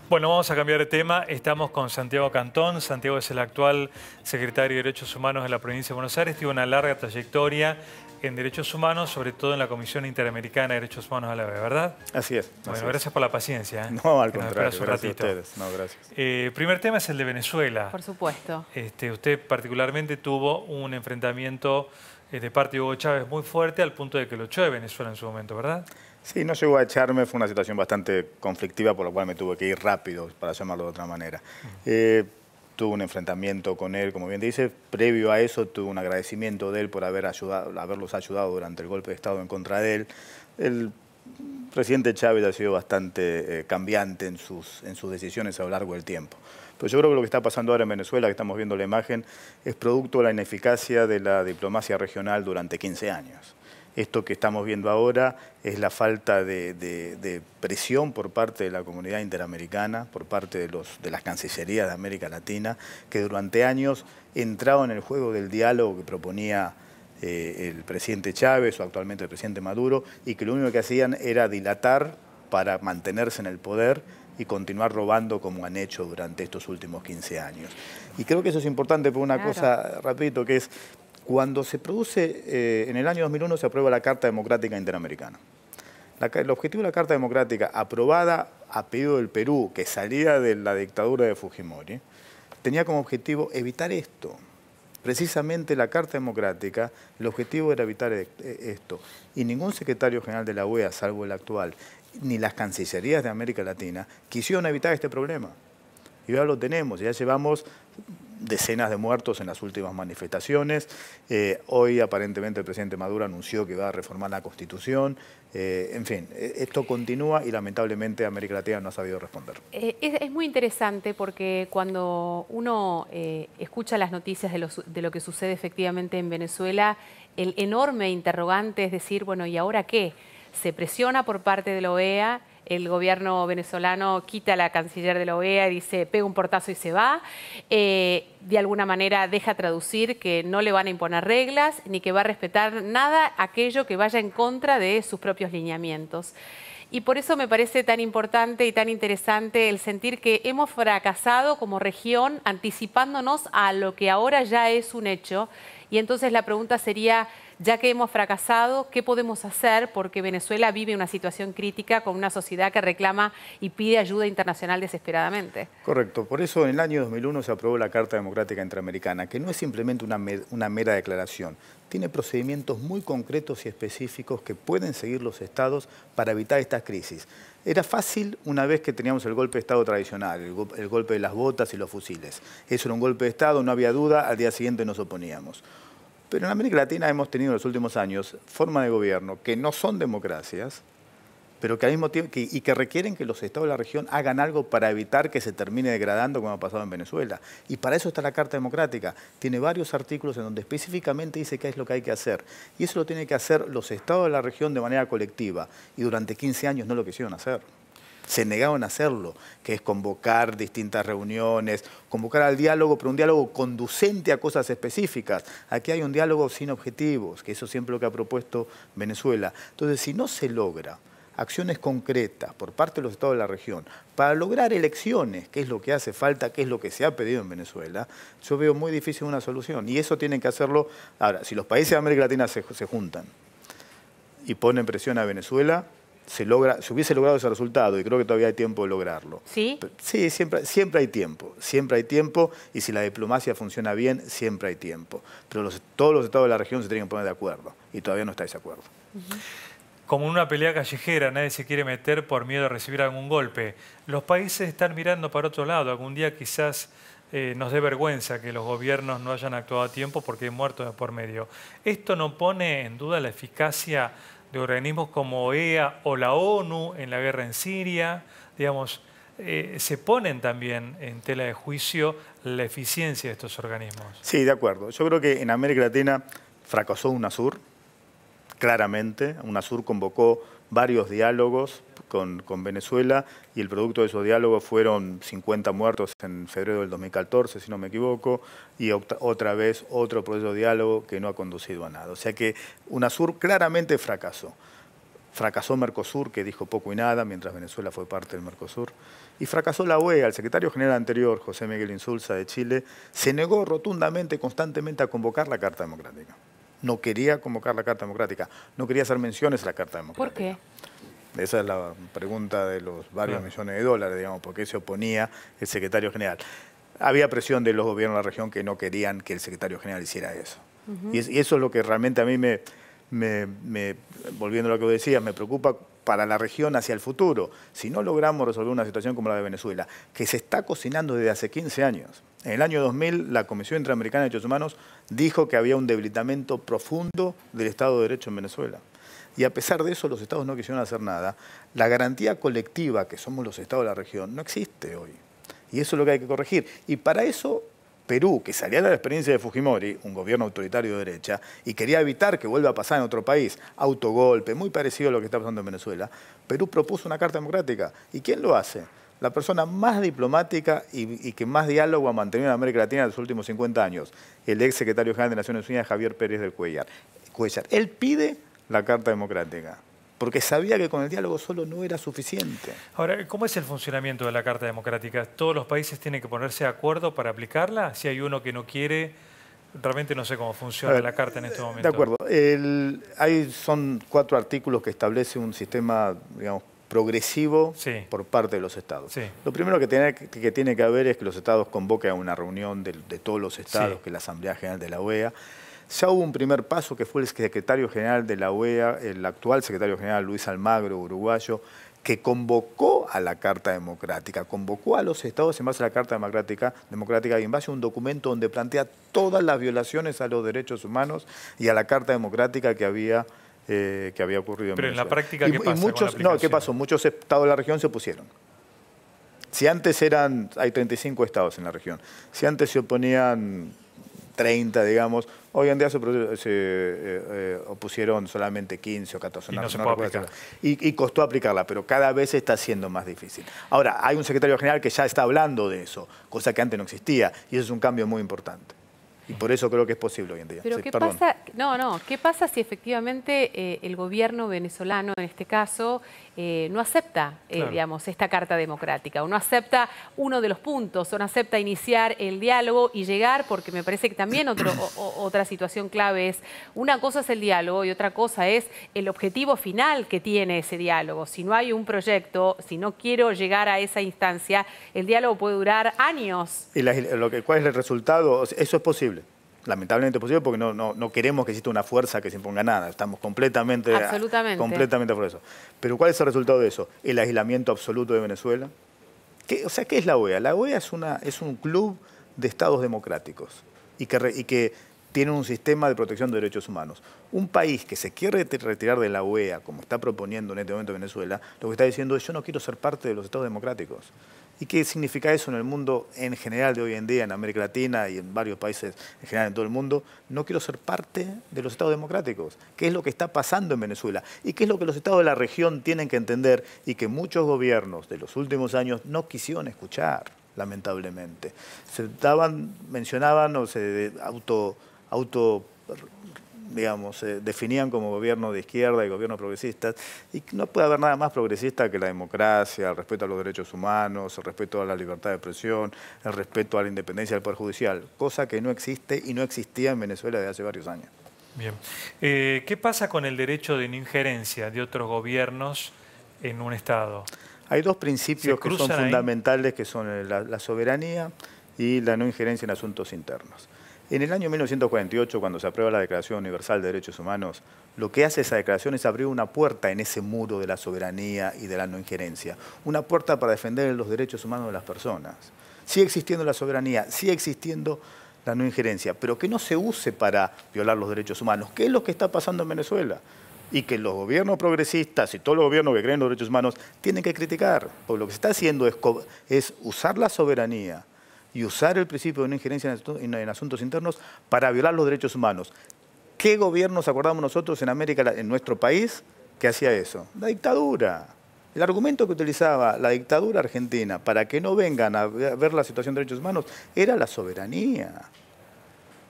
Bueno, vamos a cambiar de tema. Estamos con Santiago Cantón. Santiago es el actual secretario de Derechos Humanos de la provincia de Buenos Aires. Tiene una larga trayectoria en derechos humanos, sobre todo en la Comisión Interamericana de Derechos Humanos de la OEA, ¿verdad? Así es. Bueno, así gracias es. por la paciencia. No, al que nos contrario, esperas un gracias ratito. a ustedes. No, gracias. Primer tema es el de Venezuela. Por supuesto. Usted particularmente tuvo un enfrentamiento de parte de Hugo Chávez muy fuerte al punto de que lo echó de Venezuela en su momento, ¿verdad? Sí, no llegó a echarme, fue una situación bastante conflictiva, por lo cual me tuve que ir rápido, para llamarlo de otra manera. Tuve un enfrentamiento con él, como bien dice. Previo a eso tuve un agradecimiento de él por haberlos ayudado durante el golpe de Estado en contra de él. El presidente Chávez ha sido bastante cambiante en sus decisiones a lo largo del tiempo. Pero yo creo que lo que está pasando ahora en Venezuela, que estamos viendo la imagen, es producto de la ineficacia de la diplomacia regional durante 15 años. Esto que estamos viendo ahora es la falta de presión por parte de la comunidad interamericana, por parte de las cancillerías de América Latina, que durante años entraron en el juego del diálogo que proponía el presidente Chávez o actualmente el presidente Maduro, y que lo único que hacían era dilatar para mantenerse en el poder y continuar robando como han hecho durante estos últimos 15 años. Y creo que eso es importante por una cosa, rapidito, que es cuando se produce, en el año 2001 se aprueba la Carta Democrática Interamericana. El objetivo de la Carta Democrática, aprobada a pedido del Perú, que salía de la dictadura de Fujimori, tenía como objetivo evitar esto. Precisamente la Carta Democrática, el objetivo era evitar esto. Y ningún secretario general de la OEA, salvo el actual, ni las cancillerías de América Latina, quisieron evitar este problema. Y ahora lo tenemos, ya llevamos decenas de muertos en las últimas manifestaciones. Hoy aparentemente el presidente Maduro anunció que va a reformar la Constitución. En fin, esto continúa y lamentablemente América Latina no ha sabido responder. Es muy interesante porque cuando uno escucha las noticias de lo que sucede efectivamente en Venezuela, el enorme interrogante es decir, bueno, ¿y ahora qué? Se presiona por parte de la OEA, el gobierno venezolano quita a la canciller de la OEA y dice, pega un portazo y se va. De alguna manera deja traducir que no le van a imponer reglas ni que va a respetar nada aquello que vaya en contra de sus propios lineamientos. Y por eso me parece tan importante y tan interesante el sentir que hemos fracasado como región anticipándonos a lo que ahora ya es un hecho. Y entonces la pregunta sería, ya que hemos fracasado, ¿qué podemos hacer? Porque Venezuela vive una situación crítica con una sociedad que reclama y pide ayuda internacional desesperadamente. Correcto. Por eso en el año 2001 se aprobó la Carta Democrática Interamericana, que no es simplemente una mera declaración. Tiene procedimientos muy concretos y específicos que pueden seguir los estados para evitar estas crisis. Era fácil una vez que teníamos el golpe de Estado tradicional, el golpe de las botas y los fusiles. Eso era un golpe de Estado, no había duda, al día siguiente nos oponíamos. Pero en América Latina hemos tenido en los últimos años formas de gobierno que no son democracias, pero que al mismo tiempo que requieren que los estados de la región hagan algo para evitar que se termine degradando como ha pasado en Venezuela. Y para eso está la Carta Democrática. Tiene varios artículos en donde específicamente dice qué es lo que hay que hacer. Y eso lo tienen que hacer los estados de la región de manera colectiva. Y durante 15 años no lo quisieron hacer. Se negaron a hacerlo, que es convocar distintas reuniones, convocar al diálogo, pero un diálogo conducente a cosas específicas. Aquí hay un diálogo sin objetivos, que eso siempre lo que ha propuesto Venezuela. Entonces, si no se logra acciones concretas por parte de los estados de la región para lograr elecciones, que es lo que hace falta, que es lo que se ha pedido en Venezuela, yo veo muy difícil una solución. Y eso tienen que hacerlo. Ahora, si los países de América Latina se juntan y ponen presión a Venezuela, se hubiese logrado ese resultado y creo que todavía hay tiempo de lograrlo. ¿Sí? Sí, siempre hay tiempo, y si la diplomacia funciona bien, siempre hay tiempo. Pero todos los estados de la región se tienen que poner de acuerdo y todavía no está ese acuerdo. Como en una pelea callejera, nadie se quiere meter por miedo a recibir algún golpe. Los países están mirando para otro lado. Algún día quizás nos dé vergüenza que los gobiernos no hayan actuado a tiempo porque hay muertos de por medio. ¿Esto no pone en duda la eficacia de organismos como OEA o la ONU en la guerra en Siria? Digamos, se ponen también en tela de juicio la eficiencia de estos organismos. Sí, de acuerdo. Yo creo que en América Latina fracasó UNASUR, claramente. UNASUR convocó varios diálogos con Venezuela y el producto de esos diálogos fueron 50 muertos en febrero del 2014, si no me equivoco, y otra vez otro proceso de diálogo que no ha conducido a nada. O sea que UNASUR claramente fracasó. fracasó Mercosur, que dijo poco y nada, mientras Venezuela fue parte del Mercosur, y fracasó la OEA. El secretario general anterior, José Miguel Insulza de Chile, se negó rotundamente, constantemente a convocar la Carta Democrática. No quería convocar la Carta Democrática, no quería hacer menciones a la Carta Democrática. ¿Por qué? Esa es la pregunta de los varios millones de dólares, digamos, ¿por qué se oponía el secretario general? Había presión de los gobiernos de la región que no querían que el secretario general hiciera eso. Y eso es lo que realmente a mí volviendo a lo que vos decías, me preocupa para la región hacia el futuro. Si no logramos resolver una situación como la de Venezuela, que se está cocinando desde hace 15 años. En el año 2000, la Comisión Interamericana de Derechos Humanos dijo que había un debilitamiento profundo del Estado de Derecho en Venezuela. Y a pesar de eso, los estados no quisieron hacer nada. La garantía colectiva, que somos los estados de la región, no existe hoy. Y eso es lo que hay que corregir. Y para eso, Perú, que salía de la experiencia de Fujimori, un gobierno autoritario de derecha, y quería evitar que vuelva a pasar en otro país, autogolpe, muy parecido a lo que está pasando en Venezuela, Perú propuso una Carta Democrática. ¿Y quién lo hace? La persona más diplomática y que más diálogo ha mantenido en América Latina en los últimos 50 años, el ex secretario general de Naciones Unidas, Javier Pérez del Cuellar. Él pide la Carta Democrática, porque sabía que con el diálogo solo no era suficiente. Ahora, ¿cómo es el funcionamiento de la Carta Democrática? ¿Todos los países tienen que ponerse de acuerdo para aplicarla? Si hay uno que no quiere, realmente no sé cómo funciona la Carta en este momento. De acuerdo. Son 4 artículos que establece un sistema, digamos, progresivo por parte de los estados. Sí. Lo primero que tiene que haber es que los estados convoquen a una reunión de todos los estados, que es la Asamblea General de la OEA. Ya hubo un primer paso que fue el secretario general de la OEA, el actual secretario general Luis Almagro, uruguayo, que convocó a la Carta Democrática, convocó a los estados en base a la Carta Democrática y en base a un documento donde plantea todas las violaciones a los derechos humanos y a la Carta Democrática que había ocurrido en Venezuela. Pero en la práctica, ¿qué pasa? ¿Qué pasó? Muchos estados de la región se opusieron. Si antes hay 35 estados en la región, si antes se oponían 30, digamos, hoy en día se opusieron solamente 15 o 14. Y no se puede aplicar. Y costó aplicarla, pero cada vez está siendo más difícil. Ahora, hay un secretario general que ya está hablando de eso, cosa que antes no existía, y eso es un cambio muy importante. Y por eso creo que es posible hoy en día. Pero ¿qué pasa? ¿Qué pasa si efectivamente el gobierno venezolano, en este caso, no acepta, digamos, esta Carta Democrática, o no acepta uno de los puntos, o no acepta iniciar el diálogo y llegar, porque me parece que también otra situación clave es, una cosa es el diálogo y otra cosa es el objetivo final que tiene ese diálogo. Si no hay un proyecto, si no quiero llegar a esa instancia, el diálogo puede durar años. ¿Y cuál es el resultado? Eso es posible. Lamentablemente posible porque no queremos que exista una fuerza que se imponga nada. Estamos completamente por eso. Pero ¿cuál es el resultado de eso? El aislamiento absoluto de Venezuela. ¿Qué es la OEA? La OEA es un club de estados democráticos y que tiene un sistema de protección de derechos humanos. Un país que se quiere retirar de la OEA, como está proponiendo en este momento Venezuela, lo que está diciendo es: yo no quiero ser parte de los estados democráticos. ¿Y qué significa eso en el mundo en general de hoy en día, en América Latina y en varios países en general en todo el mundo? No quiero ser parte de los estados democráticos. ¿Qué es lo que está pasando en Venezuela? ¿Y qué es lo que los estados de la región tienen que entender y que muchos gobiernos de los últimos años no quisieron escuchar, lamentablemente? Mencionaban o se definían como gobierno de izquierda y gobierno progresistas, y no puede haber nada más progresista que la democracia, el respeto a los derechos humanos, el respeto a la libertad de expresión, el respeto a la independencia del Poder Judicial, cosa que no existe y no existía en Venezuela desde hace varios años. Bien. ¿Qué pasa con el derecho de no injerencia de otros gobiernos en un Estado? Hay 2 principios que son fundamentales, que son la soberanía y la no injerencia en asuntos internos. En el año 1948, cuando se aprueba la Declaración Universal de Derechos Humanos, lo que hace esa declaración es abrir una puerta en ese muro de la soberanía y de la no injerencia. Una puerta para defender los derechos humanos de las personas. Sigue existiendo la soberanía, sigue existiendo la no injerencia, pero que no se use para violar los derechos humanos, que es lo que está pasando en Venezuela. Y que los gobiernos progresistas y todos los gobiernos que creen en los derechos humanos tienen que criticar, porque lo que se está haciendo es usar la soberanía y usar el principio de no injerencia en asuntos internos para violar los derechos humanos. ¿Qué gobiernos acordamos nosotros en nuestro país que hacía eso? La dictadura. El argumento que utilizaba la dictadura argentina para que no vengan a ver la situación de derechos humanos era la soberanía.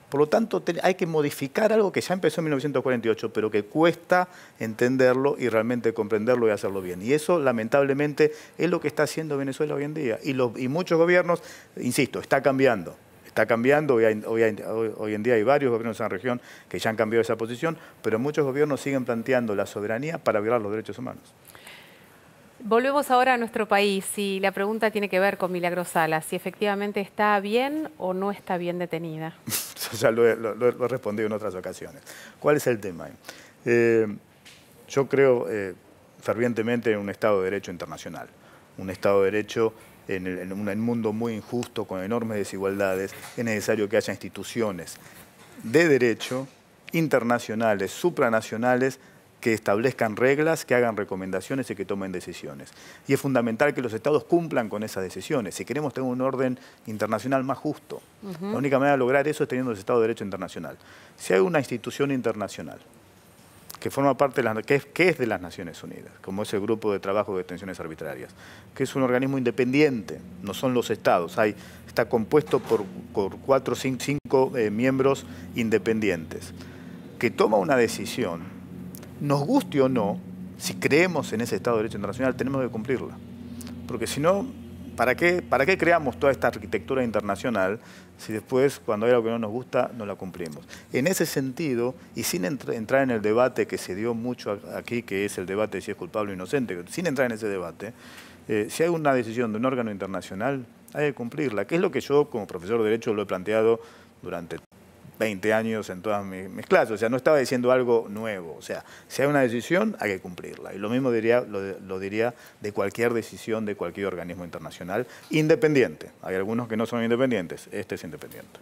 Por lo tanto, hay que modificar algo que ya empezó en 1948, pero que cuesta entenderlo y realmente comprenderlo y hacerlo bien. Y eso, lamentablemente, es lo que está haciendo Venezuela hoy en día. Y muchos gobiernos, insisto, está cambiando. Está cambiando, hoy en día hay varios gobiernos en la región que ya han cambiado esa posición, pero muchos gobiernos siguen planteando la soberanía para violar los derechos humanos. Volvemos ahora a nuestro país y la pregunta tiene que ver con Milagros Sala, si efectivamente está bien o no está bien detenida. Ya lo he respondido en otras ocasiones. ¿Cuál es el tema? Yo creo fervientemente en un Estado de Derecho internacional, un Estado de Derecho en un mundo muy injusto, con enormes desigualdades. Es necesario que haya instituciones de derecho internacionales, supranacionales, que establezcan reglas, que hagan recomendaciones y que tomen decisiones. Y es fundamental que los estados cumplan con esas decisiones. Si queremos tener un orden internacional más justo, la única manera de lograr eso es teniendo el Estado de Derecho internacional. Si hay una institución internacional que forma parte de que es de las Naciones Unidas, como es el Grupo de Trabajo de Detenciones Arbitrarias, que es un organismo independiente, no son los estados, está compuesto por 4 o 5 miembros independientes, que toma una decisión. Nos guste o no, si creemos en ese Estado de Derecho internacional, tenemos que cumplirla. Porque si no, ¿para qué creamos toda esta arquitectura internacional si después, cuando hay algo que no nos gusta, no la cumplimos? En ese sentido, y sin entrar en el debate que se dio mucho aquí, que es el debate de si es culpable o inocente, sin entrar en ese debate, si hay una decisión de un órgano internacional, hay que cumplirla, que es lo que yo, como profesor de Derecho, lo he planteado durante 20 años en todas mis clases, o sea, no estaba diciendo algo nuevo, o sea, si hay una decisión, hay que cumplirla. Y lo mismo lo diría de cualquier decisión de cualquier organismo internacional independiente. Hay algunos que no son independientes, este es independiente.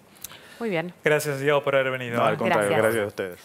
Muy bien. Gracias, Diego, por haber venido. No, al contrario, gracias a ustedes.